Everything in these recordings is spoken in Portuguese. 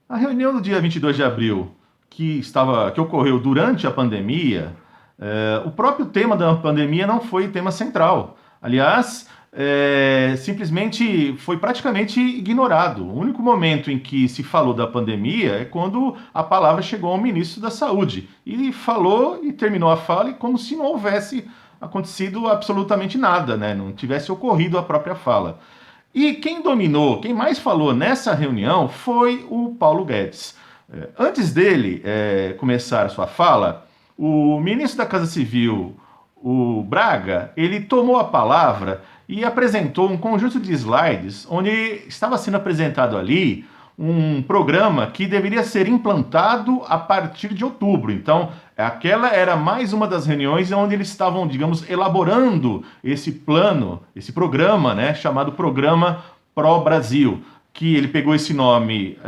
A reunião do dia 22 de abril, que ocorreu durante a pandemia, o próprio tema da pandemia não foi tema central. Aliás, simplesmente foi praticamente ignorado. O único momento em que se falou da pandemia é quando a palavra chegou ao ministro da Saúde. E ele falou e terminou a fala como se não houvesse acontecido absolutamente nada, né? Não tivesse ocorrido a própria fala. E quem dominou, quem mais falou nessa reunião foi o Paulo Guedes. Antes dele começar a sua fala, o ministro da Casa Civil, o Braga, ele tomou a palavra e apresentou um conjunto de slides onde estava sendo apresentado ali um programa que deveria ser implantado a partir de outubro. Então, aquela era mais uma das reuniões onde eles estavam, digamos, elaborando esse plano, esse programa, né, chamado Programa Pro Brasil, que ele pegou esse nome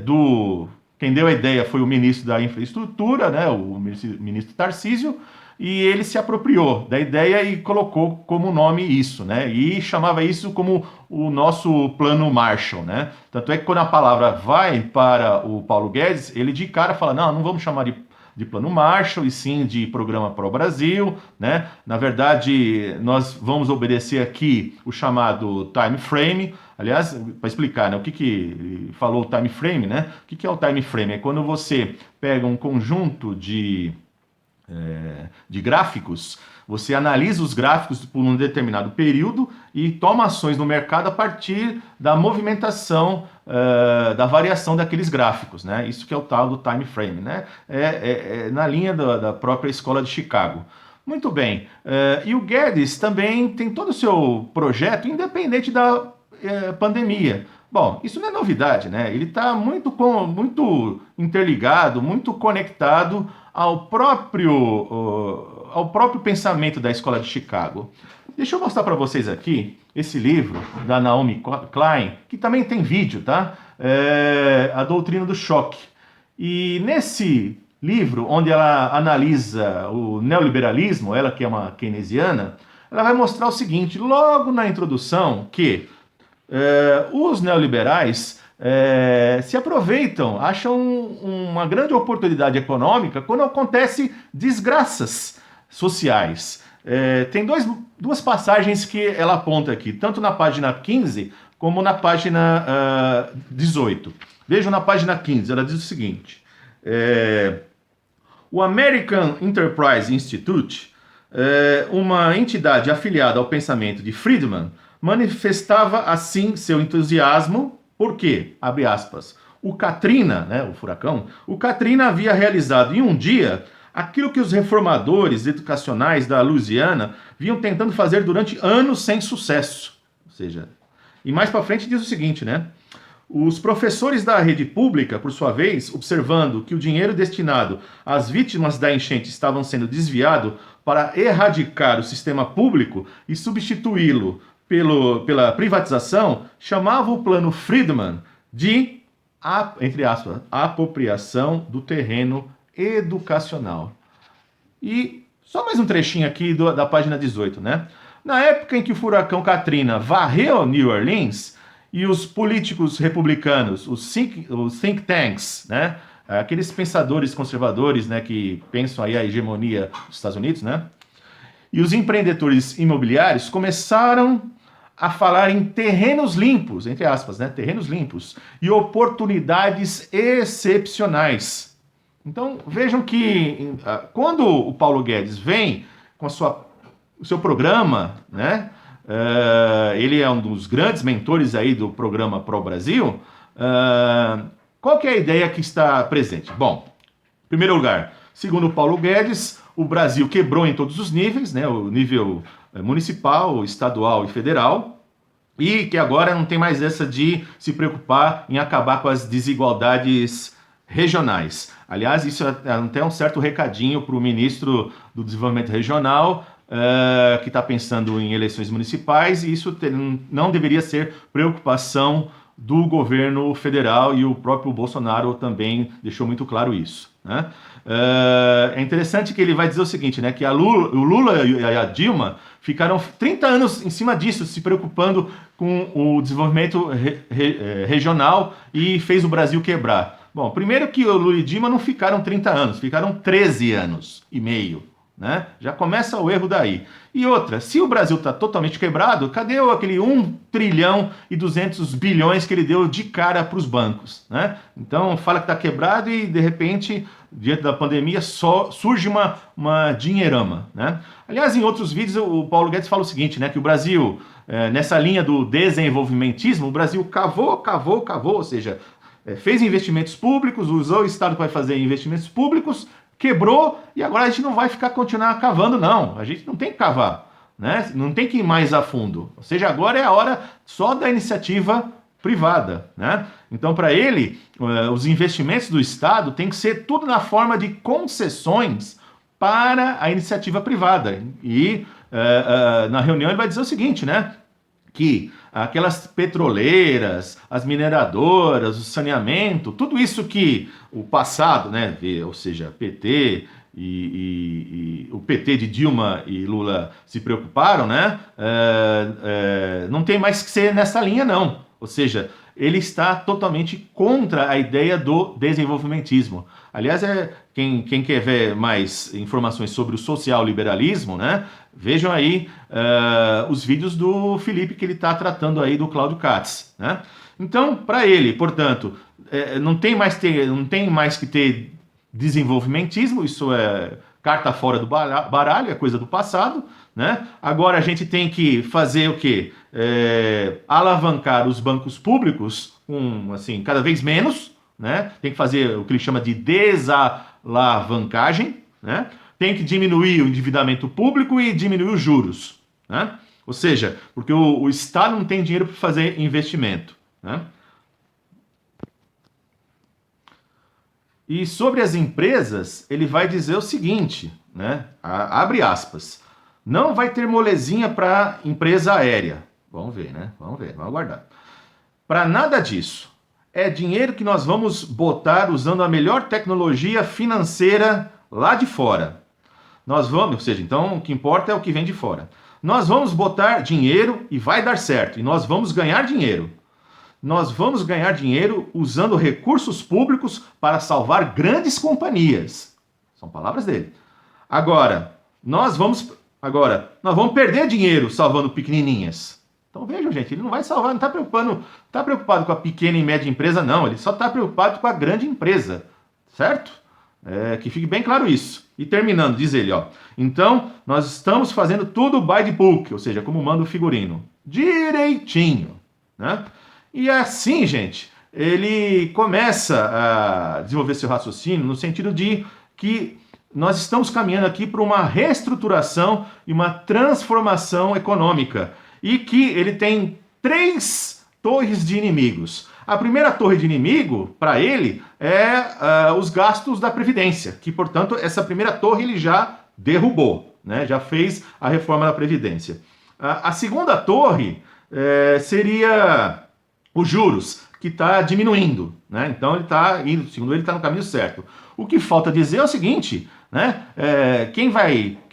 do... Quem deu a ideia foi o ministro da Infraestrutura, né, o ministro Tarcísio, e ele se apropriou da ideia e colocou como nome isso, né? E chamava isso como o nosso plano Marshall, né? Tanto é que quando a palavra vai para o Paulo Guedes, ele de cara fala: não, não vamos chamar de plano Marshall, e sim de programa para o Brasil, né? Na verdade, nós vamos obedecer aqui o chamado time frame. Aliás, para explicar, né, o que falou o time frame, né? O que é o time frame? É quando você pega um conjunto de gráficos, você analisa os gráficos por um determinado período e toma ações no mercado a partir da movimentação, da variação daqueles gráficos, né? Isso que é o tal do time frame, né? Na linha da própria escola de Chicago. Muito bem. E o Guedes também tem todo o seu projeto independente da pandemia. Bom, isso não é novidade, né? Ele está muito interligado, muito conectado ao próprio pensamento da Escola de Chicago. Deixa eu mostrar para vocês aqui esse livro da Naomi Klein, que também tem vídeo, tá? A Doutrina do Choque. E nesse livro, onde ela analisa o neoliberalismo, ela que é uma keynesiana, ela vai mostrar o seguinte, logo na introdução, que os neoliberais se aproveitam, acham uma grande oportunidade econômica quando acontece desgraças sociais. Tem duas passagens que ela aponta aqui, tanto na página 15 como na página 18. Vejam na página 15, ela diz o seguinte: o American Enterprise Institute, uma entidade afiliada ao pensamento de Friedman, manifestava assim seu entusiasmo, porque, abre aspas, o Katrina, né, o furacão, o Katrina havia realizado em um dia aquilo que os reformadores educacionais da Louisiana vinham tentando fazer durante anos sem sucesso. Ou seja, e mais para frente diz o seguinte, né? Os professores da rede pública, por sua vez, observando que o dinheiro destinado às vítimas da enchente estavam sendo desviado para erradicar o sistema público e substituí-lo pela privatização, chamavam o plano Friedman de, entre aspas, apropriação do terreno educacional. E só mais um trechinho aqui da página 18, né? Na época em que o furacão Katrina varreu New Orleans, e os políticos republicanos, os think tanks, né? Aqueles pensadores conservadores, né, que pensam aí a hegemonia dos Estados Unidos, né? E os empreendedores imobiliários começaram a falar em terrenos limpos, entre aspas, né? Terrenos limpos e oportunidades excepcionais. Então vejam que quando o Paulo Guedes vem com o seu programa, né? Ele é um dos grandes mentores aí do programa Pro Brasil. Qual que é a ideia que está presente? Bom, em primeiro lugar, segundo o Paulo Guedes, o Brasil quebrou em todos os níveis, né? O nível municipal, estadual e federal, e que agora não tem mais essa de se preocupar em acabar com as desigualdades regionais. Aliás, isso é até um certo recadinho para o ministro do Desenvolvimento Regional, que está pensando em eleições municipais, e isso não deveria ser preocupação do governo federal, e o próprio Bolsonaro também deixou muito claro isso, né? É interessante que ele vai dizer o seguinte, né, que o Lula e a Dilma ficaram 30 anos em cima disso, se preocupando com o desenvolvimento regional, e fez o Brasil quebrar. Bom, primeiro que o Lula e Dilma não ficaram 30 anos, ficaram 13 anos e meio. Né? Já começa o erro daí. E outra, se o Brasil está totalmente quebrado, cadê aquele 1 trilhão e 200 bilhões que ele deu de cara para os bancos? Né? Então fala que está quebrado e de repente, diante da pandemia, só surge uma dinheirama. Né? Aliás, em outros vídeos o Paulo Guedes fala o seguinte, né, que o Brasil, nessa linha do desenvolvimentismo, o Brasil cavou, ou seja, fez investimentos públicos, usou o Estado para fazer investimentos públicos, quebrou e agora a gente não vai continuar cavando, não. A gente não tem que cavar, né? Não tem que ir mais a fundo. Ou seja, agora é a hora só da iniciativa privada, né? Então, para ele, os investimentos do Estado tem que ser tudo na forma de concessões para a iniciativa privada. E na reunião ele vai dizer o seguinte, né? Que aquelas petroleiras, as mineradoras, o saneamento, tudo isso que o passado, né, ou seja, PT e o PT de Dilma e Lula se preocuparam, né, não tem mais que ser nessa linha, não. Ou seja, ele está totalmente contra a ideia do desenvolvimentismo. Aliás, quem quer ver mais informações sobre o social-liberalismo, né, vejam aí os vídeos do Felipe que ele está tratando aí do Cláudio Katz. Né? Então, para ele, portanto, não tem mais que ter desenvolvimentismo, isso é carta fora do baralho, é coisa do passado. Né? Agora a gente tem que fazer o quê? Alavancar os bancos públicos assim, cada vez menos, né? Tem que fazer o que ele chama de desalavancagem, né? Tem que diminuir o endividamento público e diminuir os juros, né? Ou seja, porque o Estado não tem dinheiro para fazer investimento, né? E sobre as empresas, ele vai dizer o seguinte, né? Abre aspas. Não vai ter molezinha para empresa aérea. Vamos ver, né? Vamos aguardar. Para nada disso. É dinheiro que nós vamos botar usando a melhor tecnologia financeira lá de fora. Nós vamos, ou seja, então o que importa é o que vem de fora. Nós vamos botar dinheiro e vai dar certo. E nós vamos ganhar dinheiro. Nós vamos ganhar dinheiro usando recursos públicos para salvar grandes companhias. São palavras dele. Agora, nós vamos perder dinheiro salvando pequenininhas. Então vejam, gente, ele não vai salvar, não está preocupado com a pequena e média empresa, não. Ele só está preocupado com a grande empresa, certo? Que fique bem claro isso. E terminando, diz ele, ó. Então, nós estamos fazendo tudo by the book, ou seja, como manda o figurino. Direitinho, né? E assim, gente, ele começa a desenvolver seu raciocínio no sentido de que nós estamos caminhando aqui para uma reestruturação e uma transformação econômica. E que ele tem 3 torres de inimigos. A primeira torre de inimigo, para ele, é os gastos da Previdência, que, portanto, essa primeira torre ele já derrubou, né? Já fez a reforma da Previdência. A segunda torre seria os juros, que está diminuindo, né? Então ele está indo, segundo ele, está no caminho certo. O que falta dizer é o seguinte, né? Quem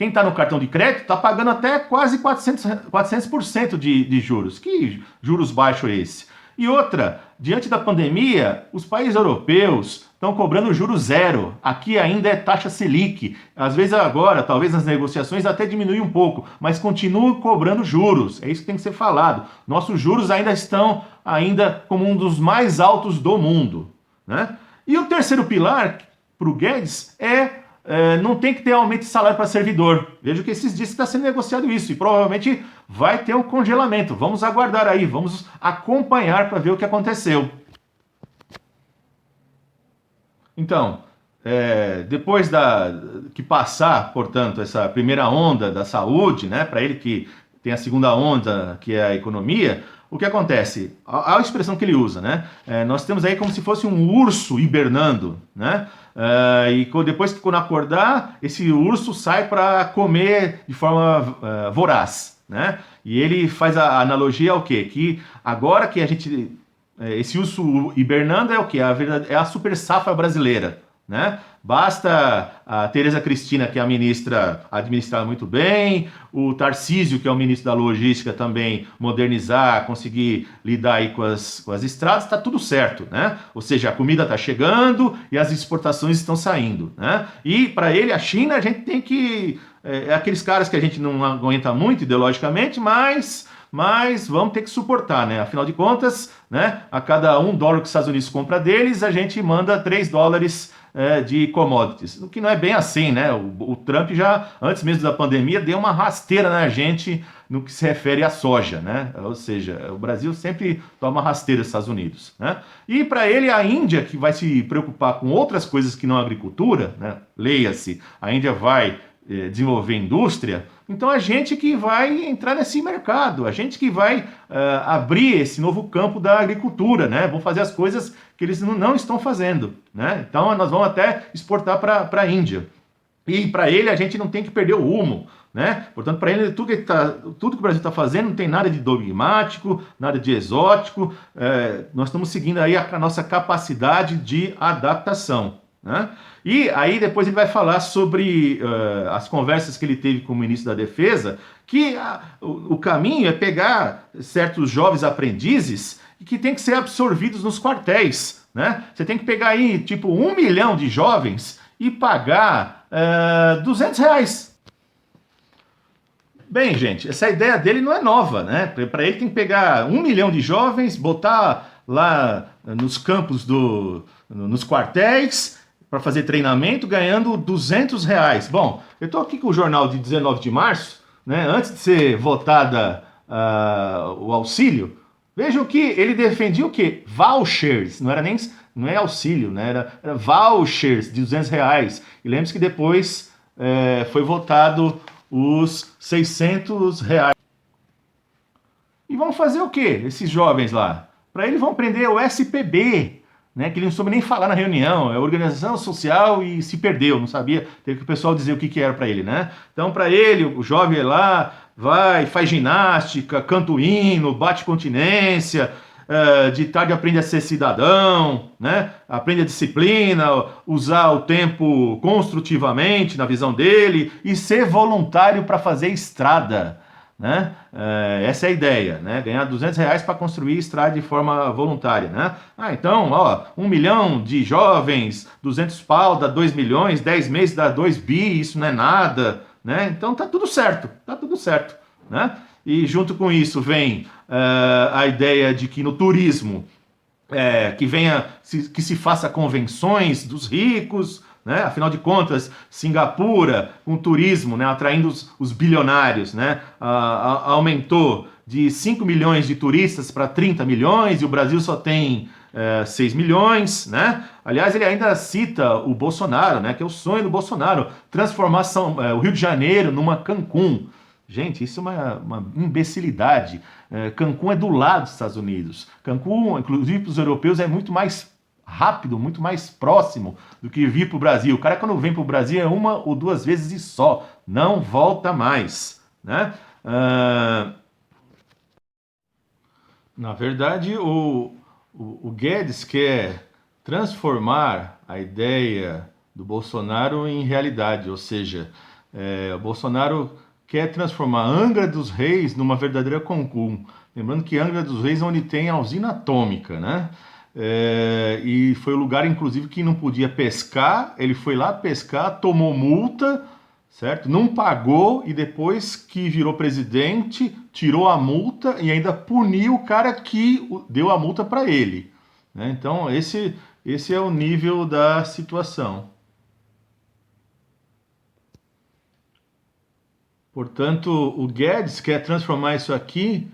está no cartão de crédito está pagando até quase 400% de juros. Que juros baixos é esse? E outra, diante da pandemia, os países europeus estão cobrando juros zero. Aqui ainda é taxa Selic. Às vezes agora, talvez nas negociações até diminui um pouco, mas continua cobrando juros. É isso que tem que ser falado. Nossos juros ainda estão como um dos mais altos do mundo, né? E o terceiro pilar para o Guedes não tem que ter aumento de salário para servidor. Vejo que esses dias está sendo negociado isso e provavelmente vai ter um congelamento. Vamos aguardar aí, vamos acompanhar para ver o que aconteceu. Então, depois que passar, portanto, essa primeira onda da saúde, né, para ele que tem a segunda onda, que é a economia, o que acontece? A expressão que ele usa, né? Nós temos aí como se fosse um urso hibernando, né? E depois que quando acordar, esse urso sai para comer de forma voraz, né? E ele faz a analogia ao quê? Que agora que esse urso hibernando é o quê? É a super safra brasileira, né? Basta a Tereza Cristina, que é a ministra, administrar muito bem, o Tarcísio, que é o ministro da Logística, também modernizar, conseguir lidar aí com as estradas, está tudo certo, né? Ou seja, a comida está chegando e as exportações estão saindo, né? E para ele, a China, a gente tem que... É aqueles caras que a gente não aguenta muito ideologicamente, mas vamos ter que suportar, né? Afinal de contas, né, a cada $1 que os Estados Unidos compra deles, a gente manda $3 de commodities. O que não é bem assim, né? O Trump já, antes mesmo da pandemia, deu uma rasteira na gente no que se refere à soja, né? Ou seja, o Brasil sempre toma rasteira dos Estados Unidos, né? E para ele, a Índia, que vai se preocupar com outras coisas que não a agricultura, né? Leia-se, a Índia vai desenvolver indústria, então a gente que vai entrar nesse mercado, a gente que vai abrir esse novo campo da agricultura, né? Vão fazer as coisas que eles não estão fazendo, né? Então nós vamos até exportar para a Índia. E para ele a gente não tem que perder o rumo, né? Portanto, para ele tudo que o Brasil está fazendo não tem nada de dogmático, nada de exótico. Nós estamos seguindo aí a nossa capacidade de adaptação, né? E aí depois ele vai falar sobre as conversas que ele teve com o ministro da Defesa, que o caminho é pegar certos jovens aprendizes que tem que ser absorvidos nos quartéis, né? Você tem que pegar aí tipo 1 milhão de jovens e pagar R$ 200. Bem, gente, essa ideia dele não é nova, né? Para ele tem que pegar 1 milhão de jovens, botar lá nos campos nos quartéis para fazer treinamento, ganhando R$ 200. Bom, eu estou aqui com o jornal de 19 de março, né? Antes de ser votada o auxílio, vejam que ele defendia o quê? Vouchers, não é auxílio, né? Era vouchers de R$ 200. E lembre-se que depois foi votado os R$ 600. E vão fazer o quê, esses jovens lá? Para eles vão aprender o SPB, né, que ele não soube nem falar na reunião, é organização social e se perdeu, não sabia, teve que o pessoal dizer o que era para ele, né? Então, para ele, o jovem lá vai, faz ginástica, canta o hino, bate continência, de tarde aprende a ser cidadão, né? Aprende a disciplina, usar o tempo construtivamente na visão dele e ser voluntário para fazer estrada, né? Essa é a ideia, né? Ganhar R$ 200 para construir estrada de forma voluntária, né? Então, 1 milhão de jovens, 200 pau dá 2 milhões, 10 meses dá 2 bi, isso não é nada, né? Então tá tudo certo, né? E junto com isso vem a ideia de que no turismo que se faça convenções dos ricos, né? Afinal de contas, Singapura, com turismo, né, atraindo os bilionários, né, aumentou de 5 milhões de turistas para 30 milhões, e o Brasil só tem 6 milhões, né? Aliás, ele ainda cita o Bolsonaro, né, que é o sonho do Bolsonaro, transformar o Rio de Janeiro numa Cancún. Gente, isso é uma imbecilidade. Cancún é do lado dos Estados Unidos. Cancún, inclusive para os europeus, é muito mais rápido, muito mais próximo do que vir para o Brasil. O cara, quando vem para o Brasil, é 1 ou 2 vezes e só. Não volta mais, né? Na verdade, o Guedes quer transformar a ideia do Bolsonaro em realidade. Ou seja, o Bolsonaro quer transformar Angra dos Reis numa verdadeira Cancún. Lembrando que Angra dos Reis é onde tem a usina atômica, né? E foi o lugar, inclusive, que não podia pescar. Ele foi lá pescar, tomou multa, certo? Não pagou e depois que virou presidente, tirou a multa e ainda puniu o cara que deu a multa para ele, né? Então, esse é o nível da situação. Portanto, o Guedes quer transformar isso aqui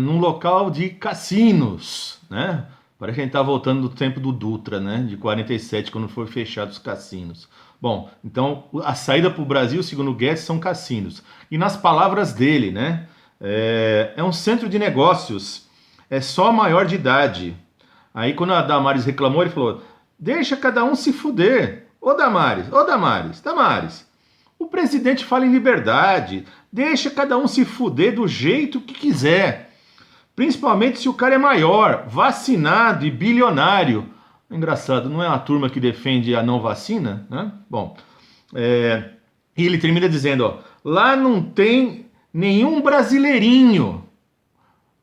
num local de cassinos, né? Parece que a gente está voltando do tempo do Dutra, né? De 47, quando foram fechados os cassinos. Bom, então a saída para o Brasil, segundo o Guedes, são cassinos. E nas palavras dele, né? É um centro de negócios, é só maior de idade. Aí quando a Damares reclamou, ele falou: deixa cada um se fuder. Ô Damares, o presidente fala em liberdade, deixa cada um se fuder do jeito que quiser. Principalmente se o cara é maior, vacinado e bilionário. Engraçado, não é uma turma que defende a não vacina, né? Bom, e ele termina dizendo, ó, lá não tem nenhum brasileirinho.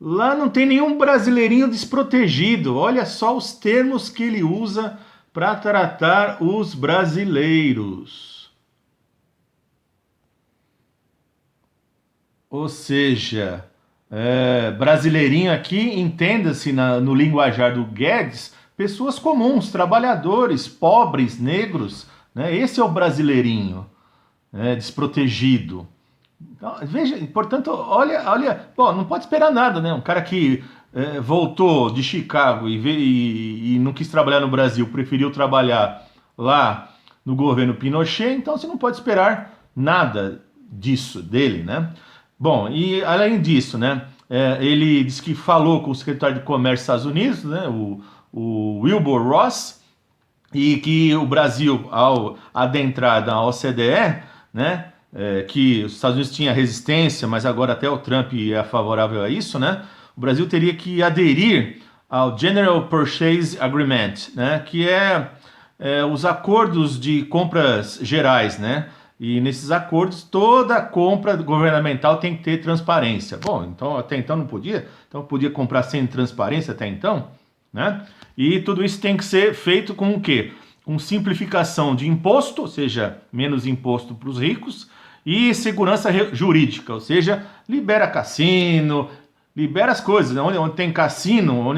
Lá não tem nenhum brasileirinho desprotegido. Olha só os termos que ele usa para tratar os brasileiros. Ou seja, brasileirinho aqui, entenda-se no linguajar do Guedes, pessoas comuns, trabalhadores, pobres, negros, né? Esse é o brasileirinho, né? Desprotegido. Então, veja, portanto, olha, pô, não pode esperar nada, né? Um cara que voltou de Chicago e não quis trabalhar no Brasil, preferiu trabalhar lá no governo Pinochet, então você não pode esperar nada disso dele, né? Bom, e além disso, né? Ele disse que falou com o secretário de Comércio dos Estados Unidos, né? O Wilbur Ross, e que o Brasil, ao adentrar na OCDE, né? Que os Estados Unidos tinha resistência, mas agora até o Trump é favorável a isso, né? O Brasil teria que aderir ao General Purchase Agreement, né? Que os acordos de compras gerais, né? E nesses acordos, toda compra governamental tem que ter transparência. Bom, então até então não podia, então podia comprar sem transparência até então, né? E tudo isso tem que ser feito com o quê? Com simplificação de imposto, ou seja, menos imposto para os ricos, e segurança jurídica, ou seja, libera cassino, libera as coisas, né? Onde tem cassino,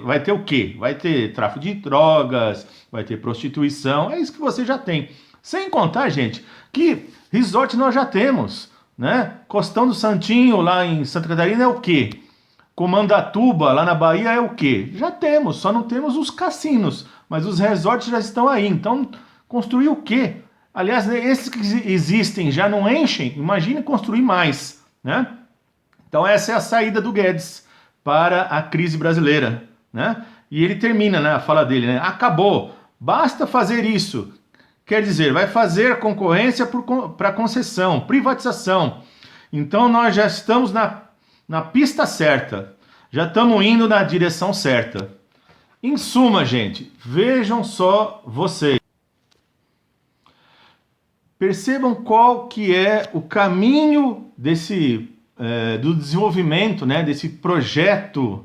vai ter o quê? Vai ter tráfico de drogas, vai ter prostituição, é isso que você já tem. Sem contar, gente, que resort nós já temos, né? Costão do Santinho, lá em Santa Catarina, é o quê? Comandatuba, lá na Bahia, é o quê? Já temos, só não temos os cassinos, mas os resorts já estão aí. Então, construir o quê? Aliás, esses que existem já não enchem, imagine construir mais, né? Então essa é a saída do Guedes para a crise brasileira, né? E ele termina, né, a fala dele, né? Acabou, basta fazer isso. Quer dizer, vai fazer concorrência para concessão, privatização. Então nós já estamos na pista certa, já estamos indo na direção certa. Em suma, gente, vejam só vocês. Percebam qual que é o caminho do desenvolvimento, né, desse projeto,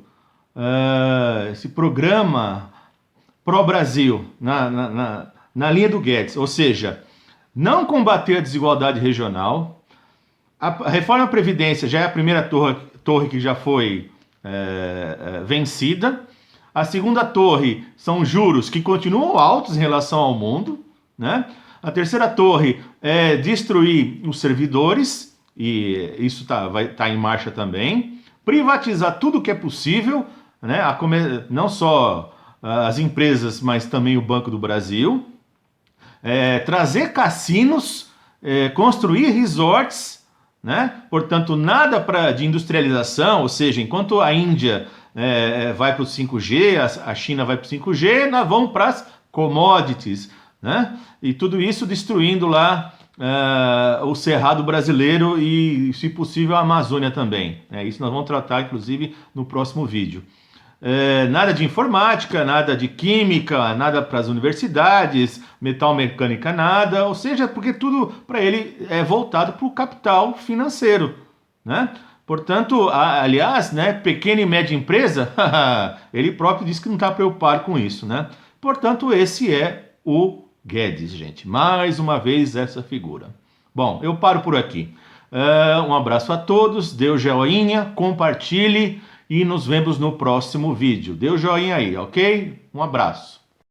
esse programa pró-Brasil na linha do Guedes. Ou seja, não combater a desigualdade regional. A reforma da Previdência já é a primeira torre que já foi vencida. A segunda torre são juros que continuam altos em relação ao mundo, né? A terceira torre é destruir os servidores, e isso vai estar em marcha também. Privatizar tudo que é possível, né? Não só as empresas, mas também o Banco do Brasil. Trazer cassinos, construir resorts, né? Portanto, nada de industrialização, ou seja, enquanto a Índia vai para o 5G, a China vai para o 5G, nós vamos para as commodities, né? E tudo isso destruindo lá o Cerrado brasileiro e, se possível, a Amazônia também. Isso nós vamos tratar, inclusive, no próximo vídeo. Nada de informática, nada de química, nada para as universidades, metal mecânica, nada. Ou seja, porque tudo para ele é voltado para o capital financeiro, né? Portanto, aliás, né, pequena e média empresa, ele próprio disse que não está preocupado com isso, né? Portanto, esse é o Guedes, gente. Mais uma vez essa figura. Bom, eu paro por aqui. Um abraço a todos, dê o joinha, compartilhe e nos vemos no próximo vídeo. Dê o joinha aí, ok? Um abraço.